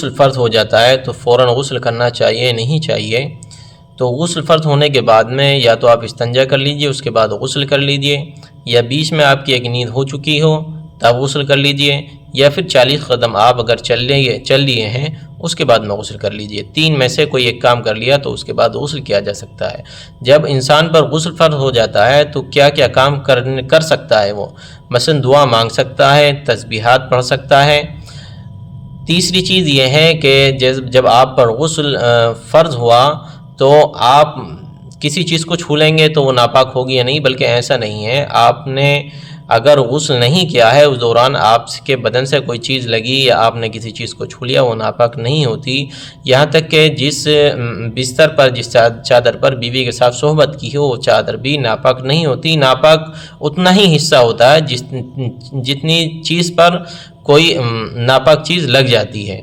غسل فرض ہو جاتا ہے تو فوراً غسل کرنا چاہیے نہیں چاہیے؟ تو غسل فرض ہونے کے بعد میں یا تو آپ استنجا کر لیجئے، اس کے بعد غسل کر لیجئے، یا بیچ میں آپ کی ایک نیند ہو چکی ہو تب غسل کر لیجئے، یا پھر 40 قدم آپ اگر چل لیے ہیں اس کے بعد میں غسل کر لیجئے۔ 3 میں سے کوئی ایک کام کر لیا تو اس کے بعد غسل کیا جا سکتا ہے۔ جب انسان پر غسل فرض ہو جاتا ہے تو کیا کیا کام کر سکتا ہے وہ؟ مثلا دعا مانگ سکتا ہے، تسبیحات پڑھ سکتا ہے۔ تیسری چیز یہ ہے کہ جب آپ پر غسل فرض ہوا تو آپ کسی چیز کو چھو لیں گے تو وہ ناپاک ہوگی یا نہیں، بلکہ ایسا نہیں ہے، آپ نے اگر غسل نہیں کیا ہے اس دوران آپ کے بدن سے کوئی چیز لگی یا آپ نے کسی چیز کو چھو لیا وہ ناپاک نہیں ہوتی، یہاں تک کہ جس بستر پر جس چادر پر بیوی کے ساتھ صحبت کی ہو وہ چادر بھی ناپاک نہیں ہوتی۔ ناپاک اتنا ہی حصہ ہوتا ہے جتنی چیز پر کوئی ناپاک چیز لگ جاتی ہے۔